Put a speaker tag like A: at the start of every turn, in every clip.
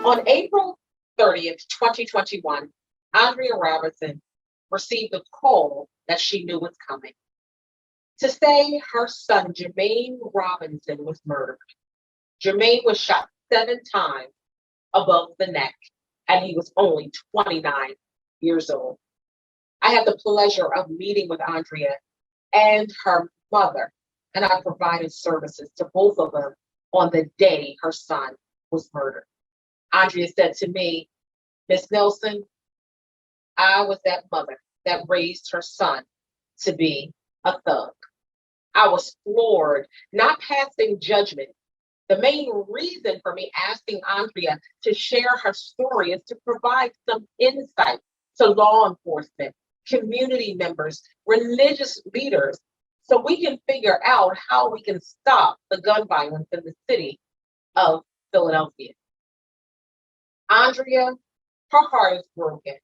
A: On April 30th, 2021, Andrea Robinson received a call that she knew was coming to say her son, Jermaine Robinson, was murdered. Jermaine was shot 7 times above the neck, and he was only 29 years old. I had the pleasure of meeting with Andrea and her mother, and I provided services to both of them on the day her son was murdered. Andrea said to me, Miss Nelson, I was that mother that raised her son to be a thug. I was floored, not passing judgment. The main reason for me asking Andrea to share her story is to provide some insight to law enforcement, community members, religious leaders, so we can figure out how we can stop the gun violence in the city of Philadelphia. Andrea, her heart is broken,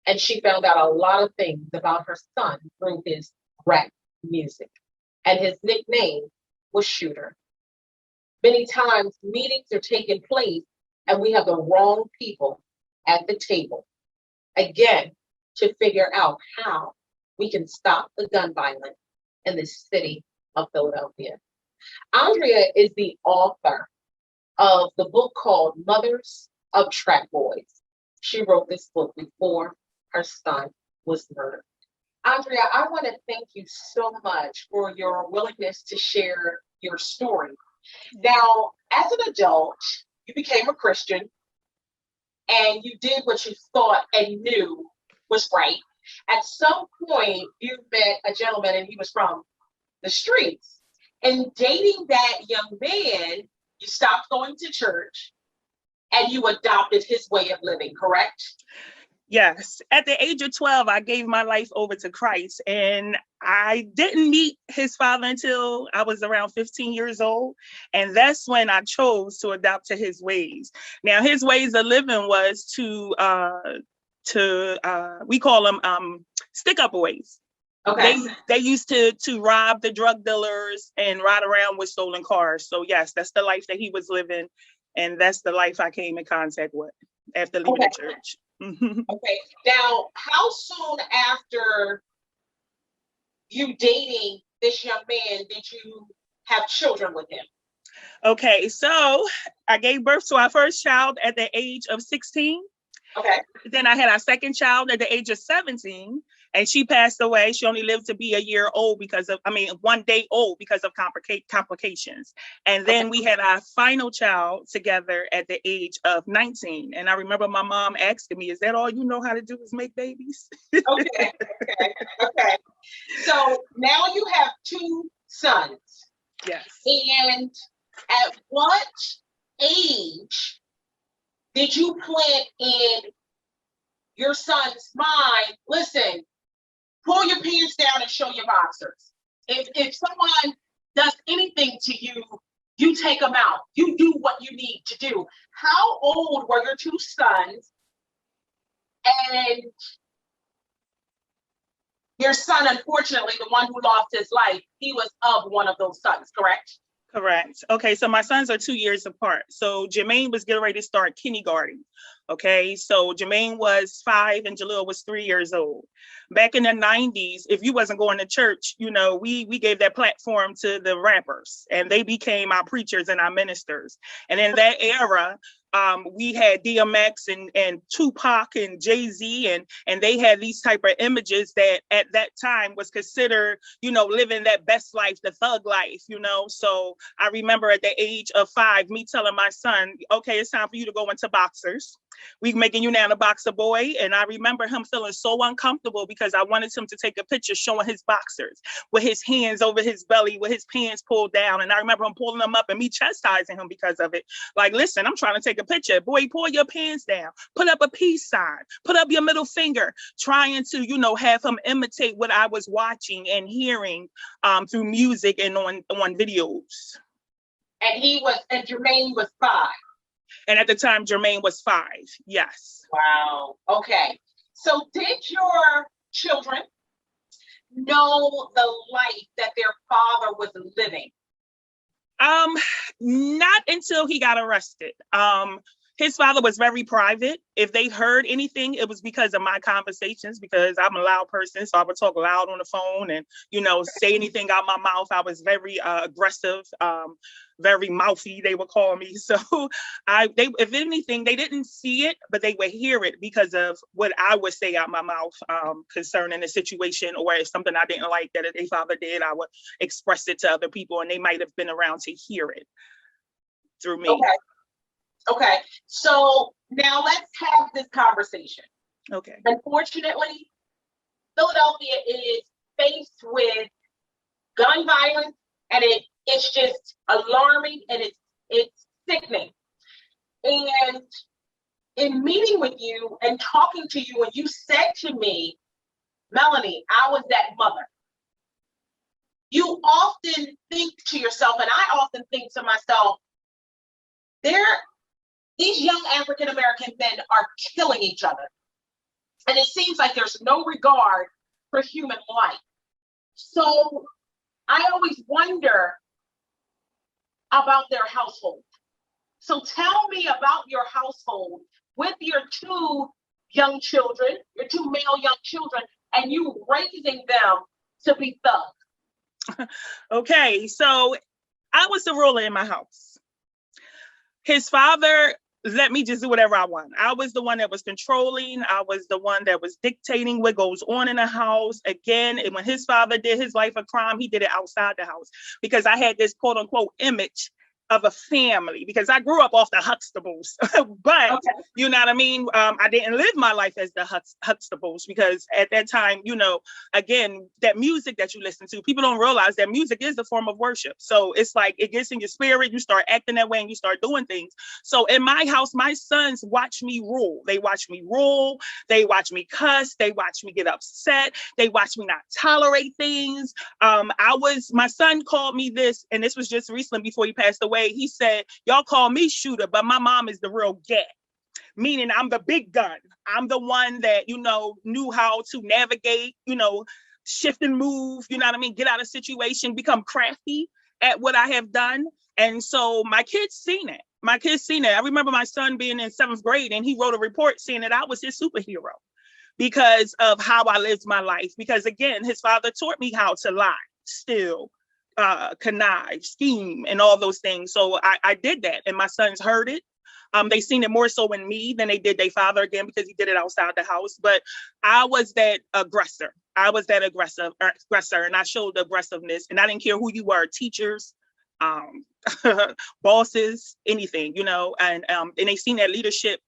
A: and she found out a lot of things about her son through his rap music, and his nickname was Shooter. Many times meetings are taking place and we have the wrong people at the table, again, to figure out how we can stop the gun violence in the city of Philadelphia. Andrea is the author of the book called Mothers of Track Boys. She wrote this book before her son was murdered. Andrea, I want to thank you so much for your willingness to share your story. Now, as an adult, you became a Christian and you did what you thought and knew was right. At some point, you met a gentleman and he was from the streets. And dating that young man, you stopped going to church and you adopted his way of living, correct?
B: Yes. At the age of 12, I gave my life over to Christ, and I didn't meet his father until I was around 15 years old. And that's when I chose to adopt to his ways. Now, his ways of living was to we call them stick up ways.
A: Okay.
B: They used to rob the drug dealers and ride around with stolen cars. So yes, that's the life that he was living. And that's the life I came in contact with after leaving the church.
A: Okay. Now, how soon after you dating this young man did you have children with him?
B: Okay, so I gave birth to our first child at the age of 16.
A: Okay.
B: Then I had our second child at the age of 17, and she passed away. She only lived to be a year old one day old because of complications. And then we had our final child together at the age of 19. And I remember my mom asking me, is that all you know how to do is make babies?
A: Okay. So now you have 2 sons.
B: Yes.
A: And at what age did you plant in your son's mind, listen, pull your pants down and show your boxers? If someone does anything to you, you take them out. You do what you need to do. How old were your 2 sons? And your son, unfortunately, the one who lost his life, he was of one of those sons, correct?
B: Correct. Okay, so my sons are 2 years apart. So Jermaine was getting ready to start kindergarten. Okay, so Jermaine was 5 and Jalil was 3 years old. Back in the 90s, if you wasn't going to church, we gave that platform to the rappers, and they became our preachers and our ministers. And in that era, we had DMX and Tupac and Jay-Z, and they had these type of images that at that time was considered, living that best life, the thug life, So I remember at the age of 5, me telling my son, okay, it's time for you to go into boxers. We making you now a boxer boy. And I remember him feeling so uncomfortable because I wanted him to take a picture showing his boxers with his hands over his belly, with his pants pulled down. And I remember him pulling them up and me chastising him because of it. Like, listen, I'm trying to take a picture. Boy, pull your pants down, put up a peace sign, put up your middle finger, trying to, have him imitate what I was watching and hearing through music and on videos.
A: And Jermaine was 5.
B: And at the time, Jermaine was 5. Yes.
A: Wow. Okay. So did your children know the life that their father was living?
B: Not until he got arrested. His father was very private. If they heard anything, it was because of my conversations, because I'm a loud person. So I would talk loud on the phone and, say anything out my mouth. I was very aggressive, very mouthy, they would call me. So if anything, they didn't see it, but they would hear it because of what I would say out my mouth concerning the situation, or if something I didn't like that their father did, I would express it to other people, and they might have been around to hear it through me.
A: Okay, so now let's have this conversation.
B: Okay.
A: Unfortunately, Philadelphia is faced with gun violence, and it's just alarming, and it's sickening. And in meeting with you and talking to you, and you said to me, Melany, I was that mother. You often think to yourself, and I often think to myself, these young African-American men are killing each other. And it seems like there's no regard for human life. So I always wonder about their household. So tell me about your household with your two young children, your two male young children, and you raising them to be thugs.
B: Okay, so I was the ruler in my house. His father let me just do whatever I want. I was the one that was controlling. I was the one that was dictating what goes on in the house. Again, and when his father did his life of crime, he did it outside the house, because I had this quote unquote image of a family, because I grew up off the Huxtables, but okay. You know what I mean? I didn't live my life as the Huxtables, because at that time, again, that music that you listen to, people don't realize that music is a form of worship. So it's like, it gets in your spirit, you start acting that way and you start doing things. So in my house, my sons watch me rule. They watch me rule. They watch me cuss. They watch me get upset. They watch me not tolerate things. My son called me this, and this was just recently before he passed away. He said, y'all call me shooter, but my mom is the real gat. Meaning I'm the big gun. I'm the one that, knew how to navigate, shift and move, you know what I mean? Get out of situation, become crafty at what I have done. And so my kids seen it. I remember my son being in 7th grade, and he wrote a report saying that I was his superhero because of how I lived my life. Because again, his father taught me how to lie, steal, connive, scheme, and all those things. So I did that, and my sons heard it. They seen it more so in me than they did their father, again, because he did it outside the house. But I was that aggressor. And I showed aggressiveness, and I didn't care who you were, teachers, bosses, anything, and they seen that leadership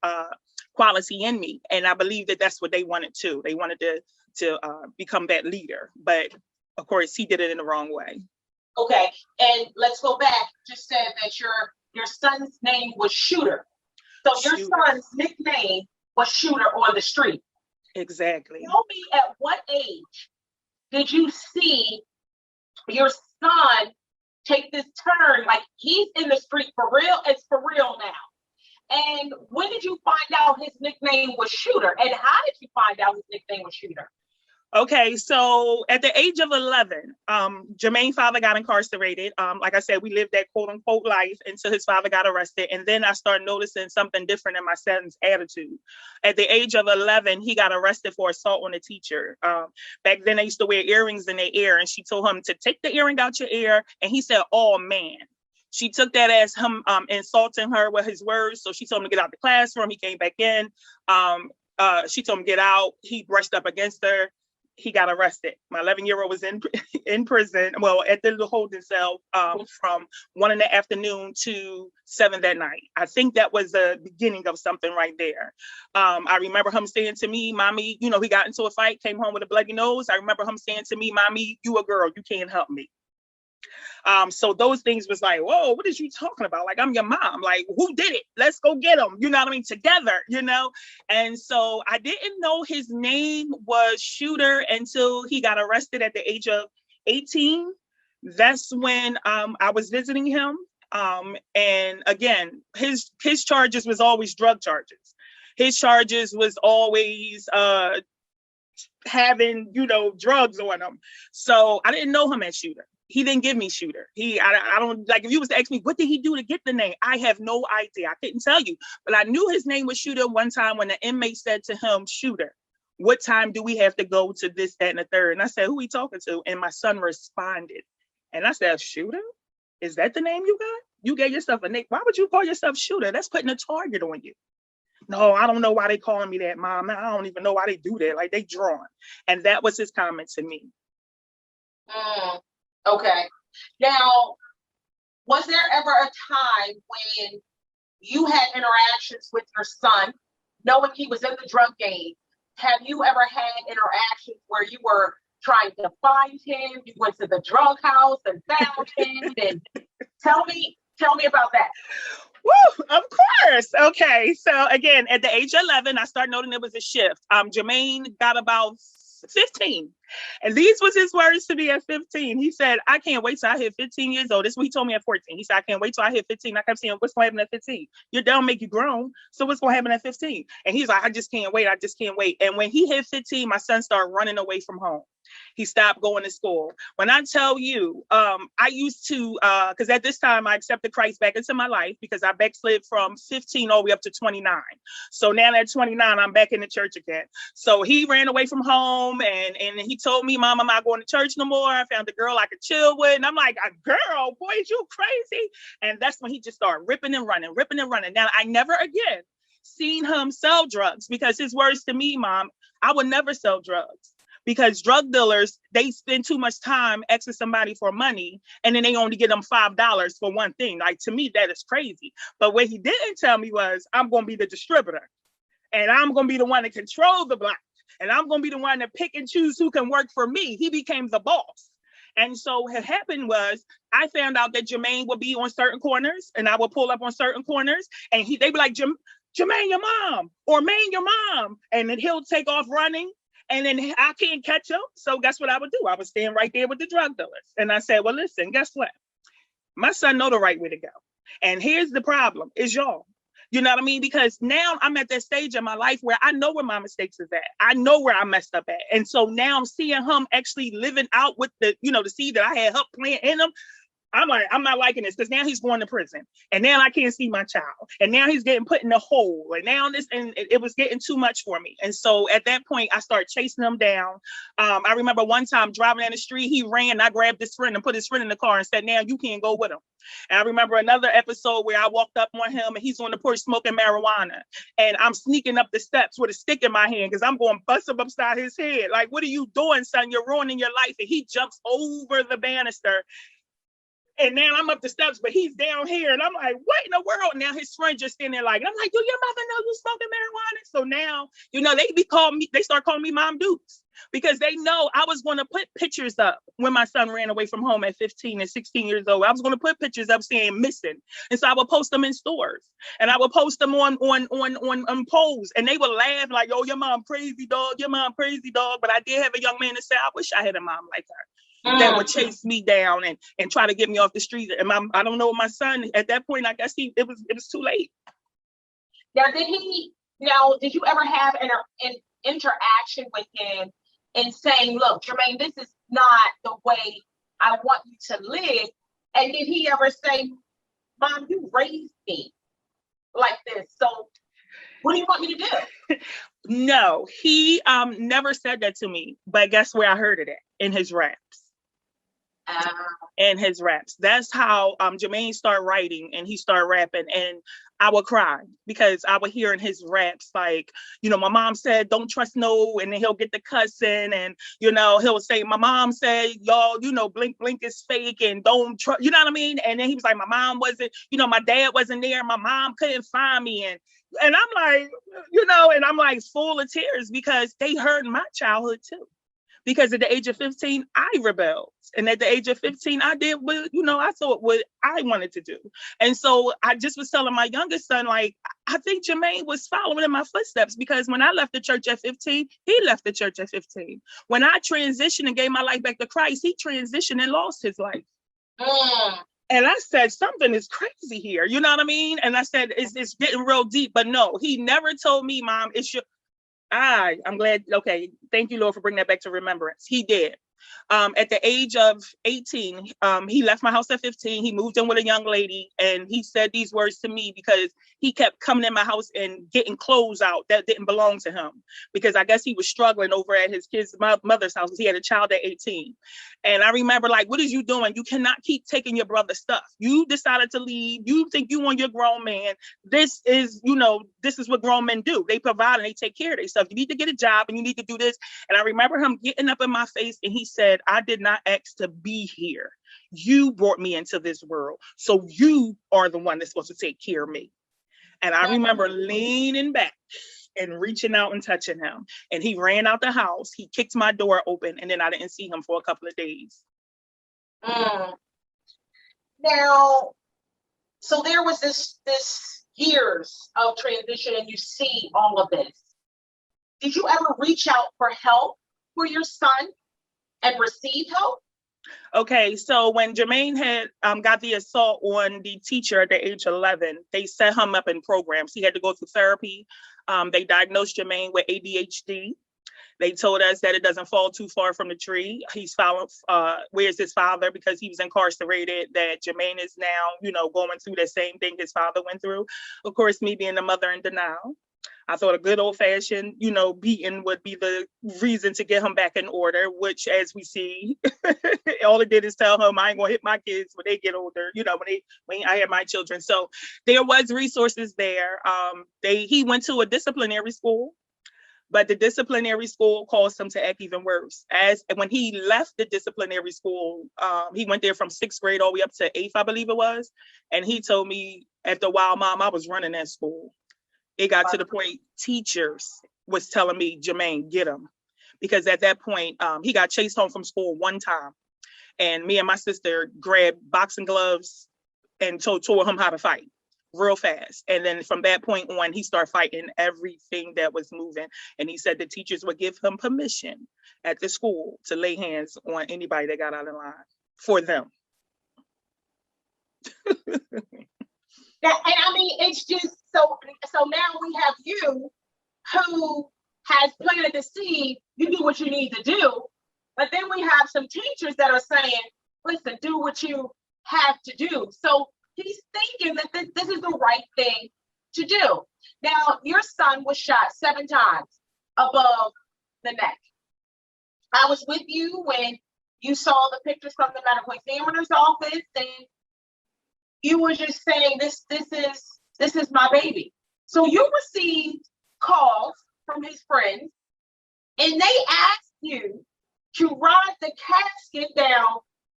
B: quality in me. And I believe that that's what they wanted too. They wanted to become that leader. But of course, he did it in the wrong way.
A: Okay, and let's go back. You just said that your son's name was Shooter. So your son's nickname was Shooter on the street.
B: Exactly.
A: Tell me, at what age did you see your son take this turn? Like, he's in the street for real. It's for real now. And when did you find out his nickname was Shooter? And how did you find out his nickname was Shooter?
B: Okay, so at the age of 11, Jermaine's father got incarcerated. Like I said, we lived that quote unquote life until his father got arrested. And then I started noticing something different in my son's attitude. At the age of 11, he got arrested for assault on a teacher. Back then, they used to wear earrings in their ear, and she told him to take the earring out your ear. And he said, "Oh, man." She took that as him insulting her with his words. So she told him to get out the classroom. He came back in. She told him to get out. He brushed up against her. He got arrested. My 11-year-old was in prison, at the holding cell from 1 PM to 7 that night. I think that was the beginning of something right there. I remember him saying to me, "Mommy," he got into a fight, came home with a bloody nose. I remember him saying to me, "Mommy, you a girl, you can't help me." So those things was like, whoa, what is you talking about? Like, I'm your mom. Like, who did it? Let's go get him. You know what I mean? Together, And so I didn't know his name was Shooter until he got arrested at the age of 18. That's when I was visiting him. And again, his charges was always drug charges. His charges was always having, drugs on him. So I didn't know him as Shooter. he didn't give me Shooter. I don't, like, if you was to ask me, what did he do to get the name? I have no idea. I couldn't tell you, but I knew his name was Shooter one time when the inmate said to him, Shooter, what time do we have to go to this, that, and the third? And I said, who he talking to? And my son responded. And I said, Shooter? Is that the name you got? You gave yourself a name. Why would you call yourself Shooter? That's putting a target on you. No, I don't know why they calling me that, Mom. I don't even know why they do that. Like, they drawn. And that was his comment to me.
A: Okay. Now, was there ever a time when you had interactions with your son, knowing he was in the drug game? Have you ever had interactions where you were trying to find him? You went to the drug house and found him, and tell me about that.
B: Woo, of course. Okay. So again, at the age of 11, I started noting there was a shift. Jermaine got about 15. And these was his words to me at 15. He said, I can't wait till I hit 15 years old. This is what he told me at 14. He said, I can't wait till I hit 15. I kept saying, what's going to happen at 15? Your dad make you grown. So what's going to happen at 15? And he's like, I just can't wait. I just can't wait. And when he hit 15, my son started running away from home. He stopped going to school. When I tell you, I used to, because at this time I accepted Christ back into my life because I backslid from 15 all the way up to 29. So now at 29, I'm back in the church again. So he ran away from home and he told me, Mom, I'm not going to church no more. I found a girl I could chill with. And I'm like, a girl, boy, you crazy. And that's when he just started ripping and running. Now, I never again seen him sell drugs because his words to me, Mom, I would never sell drugs. Because drug dealers, they spend too much time asking somebody for money and then they only get them $5 for one thing. Like, to me, that is crazy. But what he didn't tell me was, I'm going to be the distributor and I'm going to be the one to control the block and I'm going to be the one to pick and choose who can work for me. He became the boss. And so what happened was I found out that Jermaine would be on certain corners and I would pull up on certain corners and they'd be like, Jermaine, your mom, or Maine, your mom. And then he'll take off running. And then I can't catch him. So guess what I would do? I would stand right there with the drug dealers. And I said, well, listen, guess what? My son know the right way to go. And here's the problem is y'all. You know what I mean? Because now I'm at that stage in my life where I know where my mistakes is at. I know where I messed up at. And so now I'm seeing him actually living out with the seed that I had helped plant in him. I'm like, I'm not liking this because now he's going to prison and now I can't see my child and now he's getting put in a hole and now this, and it was getting too much for me. And so at that point, I started chasing him down. I remember one time driving down the street, he ran and I grabbed his friend and put his friend in the car and said, now you can't go with him. And I remember another episode where I walked up on him and he's on the porch smoking marijuana and I'm sneaking up the steps with a stick in my hand because I'm going to bust him upside his head. Like, what are you doing, son? You're ruining your life. And he jumps over the banister. And now I'm up the steps, but he's down here. And I'm like, what in the world? Now his friend just standing there like, and I'm like, do your mother know you smoking marijuana? So now, they start calling me Mom Dukes because they know I was going to put pictures up when my son ran away from home at 15 and 16 years old. I was going to put pictures up saying missing. And so I would post them in stores and I would post them on polls and they would laugh like, oh, your mom crazy dog, your mom crazy dog. But I did have a young man that said, I wish I had a mom like her. That would chase me down and try to get me off the street. And I don't know, my son at that point, I guess it was too late.
A: Now, did you ever have an interaction with him and saying, look, Jermaine, this is not the way I want you to live? And did he ever say, Mom, you raised me like this, so what do you want me to do?
B: No, he never said that to me, but guess where I heard it at? In his raps. In his raps. That's how Jermaine started writing and he started rapping and I would cry because I would hear in his raps like, my mom said don't trust no, and then he'll get the cussing and he'll say my mom said y'all blink is fake and don't trust, you know what I mean? And then he was like my mom wasn't, my dad wasn't there, my mom couldn't find me and I'm like, and I'm like full of tears because they heard my childhood too. Because at the age of 15, I rebelled. And at the age of 15, I did what, I thought what I wanted to do. And so I just was telling my youngest son, like, I think Jermaine was following in my footsteps because when I left the church at 15, he left the church at 15. When I transitioned and gave my life back to Christ, he transitioned and lost his life. And I said, something is crazy here. You know what I mean? And I said, it's getting real deep. But no, he never told me, Mom, I'm glad. Okay. Thank you, Lord, for bringing that back to remembrance. He did. At the age of 18, he left my house at 15. He moved in with a young lady, and he said these words to me because he kept coming in my house and getting clothes out that didn't belong to him, because I guess he was struggling over at his kid's mother's house because he had a child at 18. And I remember, like, what is you doing? You cannot keep taking your brother's stuff. You decided to leave. You think you want your grown man. This is, this is what grown men do. They provide and they take care of their stuff. You need to get a job and you need to do this. And I remember him getting up in my face and he said, I did not ask to be here. You brought me into this world. So you are the one that's supposed to take care of me. And I remember leaning back and reaching out and touching him. And he ran out the house. He kicked my door open, and then I didn't see him for a couple of days.
A: Now, so there was this years of transition, and you see all of this. Did you ever reach out for help for your son and receive help?
B: Okay, so when Jermaine had got the assault on the teacher at the age of 11, they set him up in programs. He had to go through therapy. They diagnosed Jermaine with ADHD. They told us that it doesn't fall too far from the tree. He's found, where's his father, because he was incarcerated, that Jermaine is now, going through the same thing his father went through. Of course, me being the mother in denial, I thought a good old fashioned, beating would be the reason to get him back in order, which, as we see, all it did is tell him I ain't gonna hit my kids when they get older, when I have my children. So there was resources there. He went to a disciplinary school, but the disciplinary school caused him to act even worse. As when he left the disciplinary school, he went there from 6th grade all the way up to 8th, I believe it was. And he told me after a while, Mom, I was running that school. It got to the point teachers was telling me, Jermaine, get him. Because at that point, he got chased home from school one time. And me and my sister grabbed boxing gloves and taught him how to fight real fast. And then from that point on, he started fighting everything that was moving. And he said the teachers would give him permission at the school to lay hands on anybody that got out of line for them.
A: And I mean, it's just so now we have you who has planted the seed. You do what you need to do, but then we have some teachers that are saying, listen, do what you have to do. So he's thinking that this is the right thing to do. Now, your son was shot 7 times above the neck. I was with you when you saw the pictures from the medical examiner's office, and you were just saying, this is my baby. So you received calls from his friends, and they asked you to ride the casket down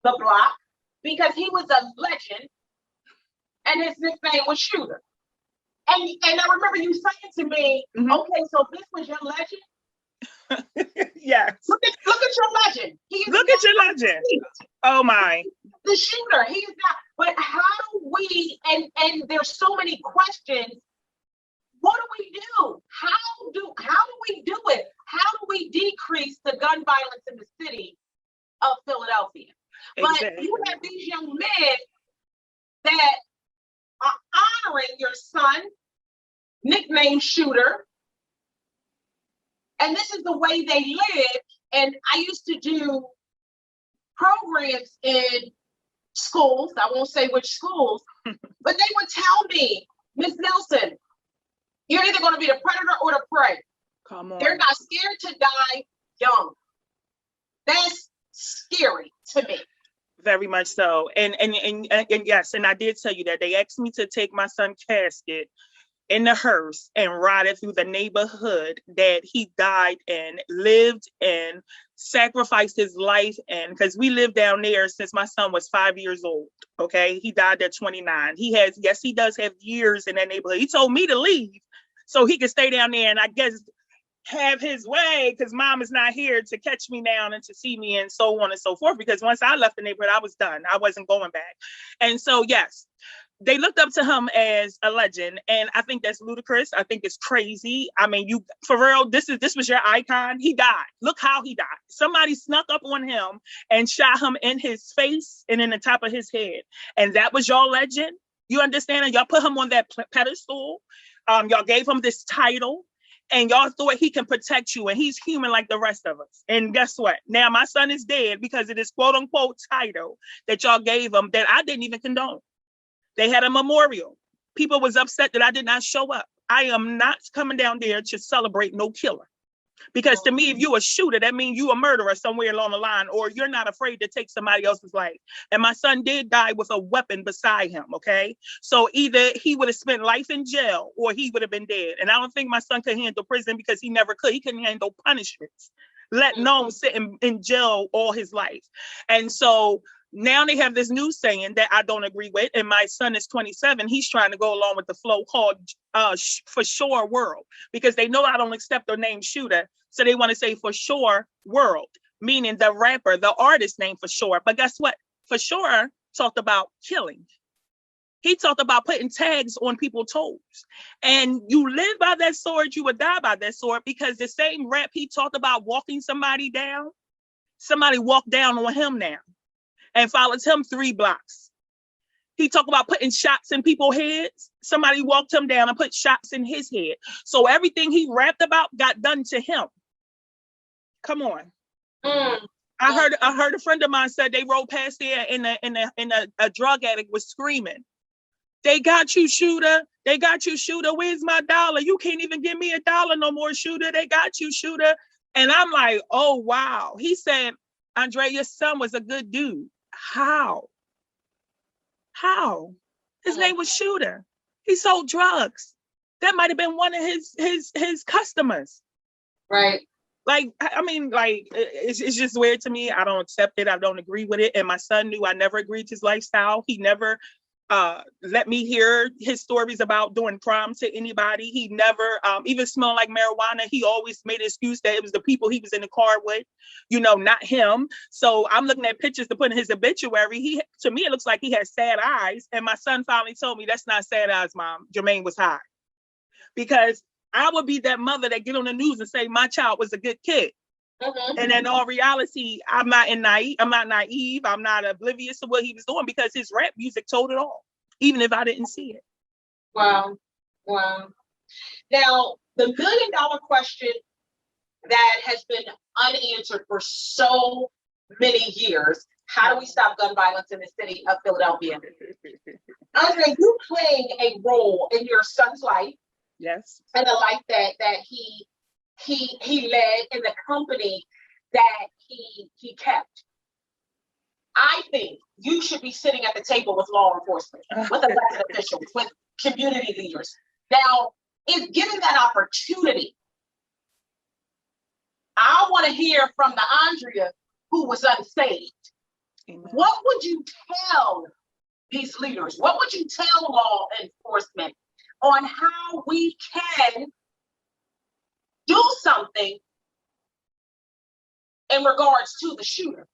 A: the block because he was a legend, and his nickname was Shooter. And I remember you saying to me, okay, so this was your legend?
B: Yes.
A: Look at your legend.
B: Look at your legend. Oh my.
A: The shooter. He is not. But how do we, and there's so many questions. What do we do? How do we do it? How do we decrease the gun violence in the city of Philadelphia? Exactly. But you have these young men that are honoring your son, nicknamed Shooter, and this is the way they live. And I used to do programs in schools. I won't say which schools, but they would tell me, Miss Nelson, you're either going to be the predator or the prey.
B: Come on.
A: They're not scared to die young. That's scary to me.
B: Very much so. And yes, and I did tell you that they asked me to take my son's casket in the hearse and ride it through the neighborhood that he died in, lived in, sacrificed his life in, because we lived down there since my son was 5 years old. Okay, he died at 29. He does have years in that neighborhood. He told me to leave so he could stay down there and I guess have his way, because mom is not here to catch me down and to see me and so on and so forth. Because once I left the neighborhood, I was done. I wasn't going back. And so, yes, they looked up to him as a legend. And I think that's ludicrous. I think it's crazy. I mean, you, for real, this was your icon. He died. Look how he died. Somebody snuck up on him and shot him in his face and in the top of his head. And that was your legend. You understand? And y'all put him on that pedestal. Y'all gave him this title. and y'all thought he can protect you and he's human like the rest of us. And guess what? Now my son is dead because of this quote unquote title that y'all gave him that I didn't even condone. They had a memorial. People was upset that I did not show up. I am not coming down there to celebrate no killer. Because to me, if you a shooter, that means you a murderer somewhere along the line, or you're not afraid to take somebody else's life. And my son did die with a weapon beside him, okay? So either he would have spent life in jail or he would have been dead. And I don't think my son could handle prison because he never could. He couldn't handle punishments, let alone sit in jail all his life. And so now they have this new saying that I don't agree with, and my son is 27. He's trying to go along with the flow called for sure world, because they know I don't accept the name shooter. So they want to say for sure world, meaning the rapper, the artist name for sure. But guess what? For sure talked about killing. He talked about putting tags on people's toes. And you live by that sword, you would die by that sword, because the same rap he talked about walking somebody down, somebody walked down on him now and follows him 3 blocks. He talked about putting shots in people's heads. Somebody walked him down and put shots in his head. So everything he rapped about got done to him. Come on. I heard a friend of mine said they rode past there and a drug addict was screaming, "They got you, shooter. They got you, shooter. Where's my dollar? You can't even give me $1 no more, shooter. They got you, shooter." And I'm like, oh, wow. He said, "Andrea, your son was a good dude." How? His name was Shooter. He sold drugs. That might have been one of his customers.
A: Right.
B: Like, I mean, like, it's just weird to me. I don't accept it. I don't agree with it. And my son knew I never agreed to his lifestyle. He never let me hear his stories about doing crime to anybody. He never even smelled like marijuana. He always made an excuse that it was the people he was in the car with, not him. So I'm looking at pictures to put in his obituary. To me, it looks like he has sad eyes. And my son finally told me, "That's not sad eyes, Mom. Jermaine was high." Because I would be that mother that get on the news and say my child was a good kid. Mm-hmm. And in all reality, I'm not naive. I'm not oblivious to what he was doing, because his rap music told it all, even if I didn't see it.
A: Wow. Now, the $1 million question that has been unanswered for so many years: how do we stop gun violence in the city of Philadelphia? Andre, you playing a role in your son's life.
B: Yes.
A: And the life that he led, in the company that he kept. I think you should be sitting at the table with law enforcement, with elected officials, with community leaders. Now, if given that opportunity, I want to hear from the Andrea who was unsaved. Amen. What would you tell these leaders? What would you tell law enforcement on how we can do something in regards to the shooter?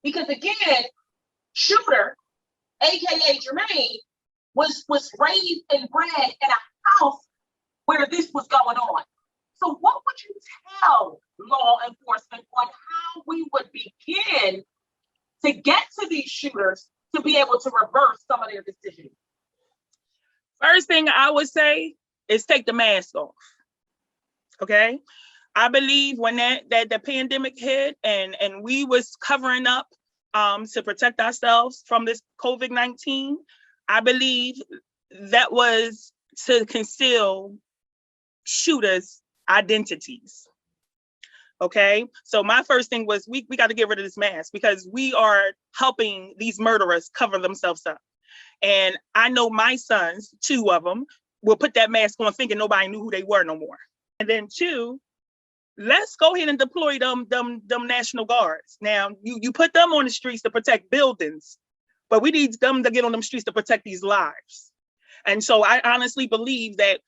A: Because again, Shooter, aka Jermaine, was raised and bred in a house where this was going on. So what would you tell law enforcement on how we would begin to get to these shooters to be able to reverse some of their decisions?
B: First thing I would say is take the mask off. Okay. I believe when that the pandemic hit and we was covering up to protect ourselves from this COVID-19, I believe that was to conceal shooters' identities. Okay. So my first thing was we got to get rid of this mask, because we are helping these murderers cover themselves up. And I know my sons, 2 of them, will put that mask on thinking nobody knew who they were no more. And then 2, let's go ahead and deploy them National Guards. Now, you put them on the streets to protect buildings, but we need them to get on them streets to protect these lives. And so I honestly believe that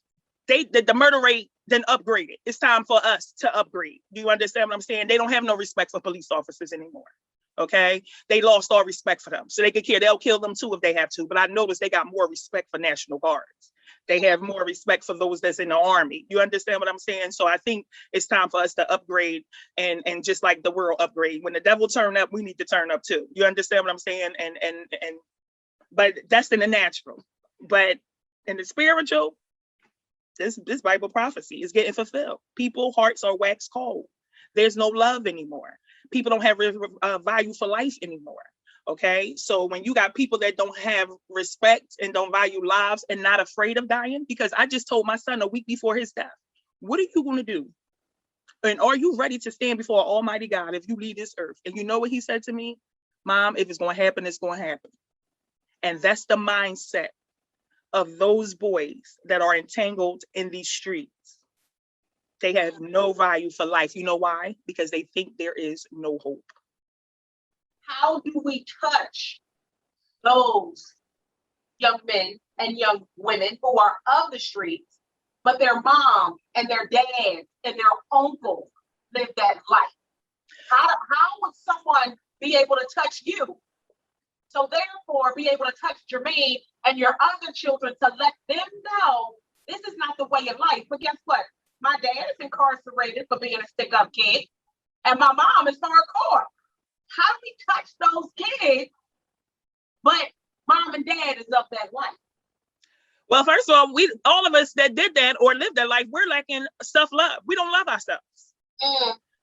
B: the murder rate then upgraded. It's time for us to upgrade. Do you understand what I'm saying? They don't have no respect for police officers anymore. Okay, they lost all respect for them. So they could care. They'll kill them too if they have to. But I noticed they got more respect for National Guards. They have more respect for those that's in the Army. You understand what I'm saying? So I think it's time for us to upgrade and just like the world upgrade. When the devil turn up, we need to turn up too. You understand what I'm saying? But that's in the natural. But in the spiritual, This Bible prophecy is getting fulfilled. People's hearts are waxed cold. There's no love anymore. People don't have value for life anymore. Okay, so when you got people that don't have respect and don't value lives and not afraid of dying, because I just told my son a week before his death, what are you going to do? And are you ready to stand before Almighty God if you leave this earth? And you know what he said to me? Mom, if it's going to happen, it's going to happen. And that's the mindset of those boys that are entangled in these streets. They have no value for life. You know why? Because they think there is no hope.
A: How do we touch those young men and young women who are of the streets, but their mom and their dad and their uncles live that life? How would someone be able to touch you? So therefore, be able to touch Jermaine and your other children to let them know this is not the way of life. But guess what? My dad is incarcerated for being a stick-up kid, and my mom is hardcore. How do we touch those kids, but mom and dad is of that life?
B: Well, first of all, all of us that did that or lived that life, we're lacking self-love. We don't love ourselves.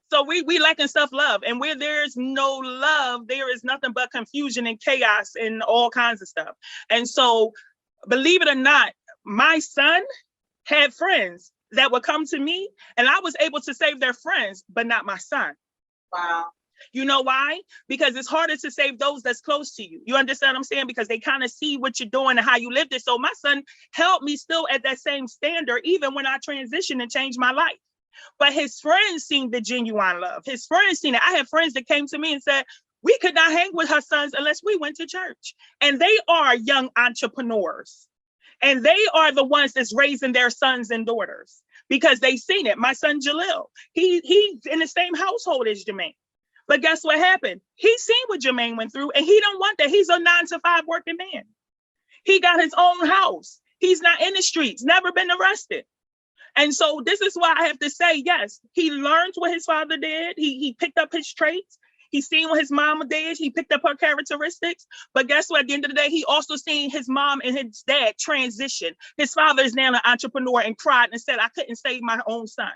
B: So we lacking self-love. And where there's no love, there is nothing but confusion and chaos and all kinds of stuff. And so, believe it or not, my son had friends that would come to me, and I was able to save their friends, but not my son.
A: Wow.
B: You know why? Because it's harder to save those that's close to you. You understand what I'm saying? Because they kind of see what you're doing and how you lived it. So my son held me still at that same standard, even when I transitioned and changed my life. But his friends seen the genuine love. His friends seen it. I had friends that came to me and said, we could not hang with her sons unless we went to church. And they are young entrepreneurs. And they are the ones that's raising their sons and daughters because they seen it. My son, Jalil, he's in the same household as Jermaine. But guess what happened? He seen what Jermaine went through, and he don't want that. He's a 9-to-5 working man. He got his own house. He's not in the streets, never been arrested. And so this is why I have to say, yes, he learned what his father did. He picked up his traits. He seen what his mama did. He picked up her characteristics. But guess what? At the end of the day, he also seen his mom and his dad transition. His father is now an entrepreneur and cried and said, I couldn't save my own son.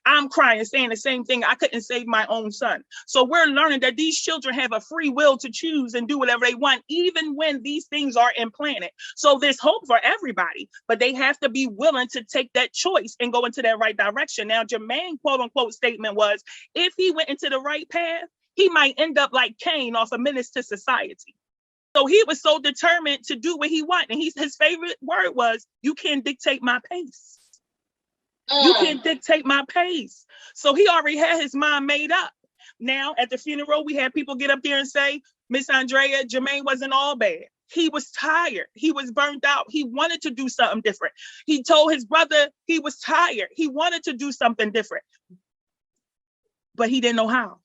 B: I'm crying, saying the same thing. I couldn't save my own son. So we're learning that these children have a free will to choose and do whatever they want, even when these things are implanted. So there's hope for everybody, but they have to be willing to take that choice and go into that right direction. Now, Jermaine's quote unquote statement was, if he went into the right path, he might end up like Cain off a menace to society. So he was so determined to do what he wanted. And his favorite word was, you can't dictate my pace. You can't dictate my pace. So he already had his mind made up. Now at the funeral, we had people get up there and say, Miss Andrea, Jermaine wasn't all bad. He was tired. He was burnt out. He wanted to do something different. He told his brother he was tired. He wanted to do something different, but he didn't know how.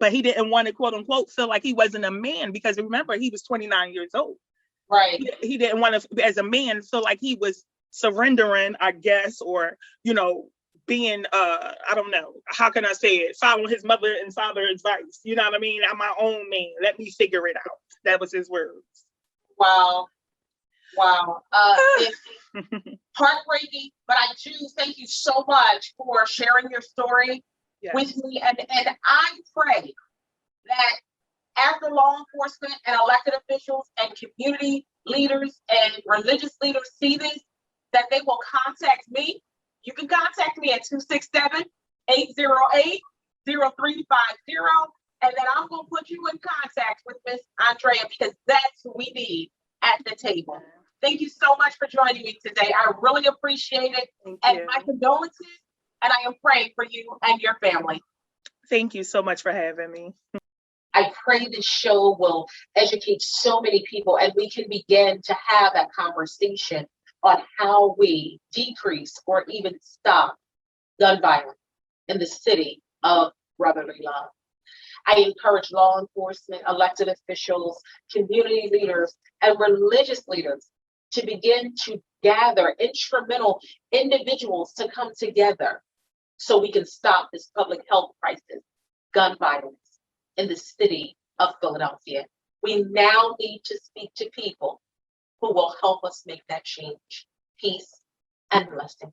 B: But he didn't want to, quote unquote, feel like he wasn't a man, because remember, he was 29 years old.
A: Right.
B: He didn't want to, as a man, feel like he was surrendering, I guess, or, being, I don't know, how can I say it? Following his mother and father advice. You know what I mean? I'm my own man. Let me figure it out. That was his words.
A: Wow. It's heartbreaking, but I do thank you so much for sharing your story. Yes. With me, and I pray that after law enforcement and elected officials and community leaders and religious leaders see this, that they will contact me. You can contact me at 267-808-0350, and then I'm going to put you in contact with Miss Andrea, because that's who we need at the table. Thank you so much for joining me today. I really appreciate it. And my condolences. And I am praying for you and your family.
B: Thank you so much for having me.
A: I pray this show will educate so many people, and we can begin to have that conversation on how we decrease or even stop gun violence in the city of brotherly love. I encourage law enforcement, elected officials, community leaders, and religious leaders to begin to gather instrumental individuals to come together so we can stop this public health crisis, gun violence in the city of Philadelphia. We now need to speak to people who will help us make that change. Peace and blessings.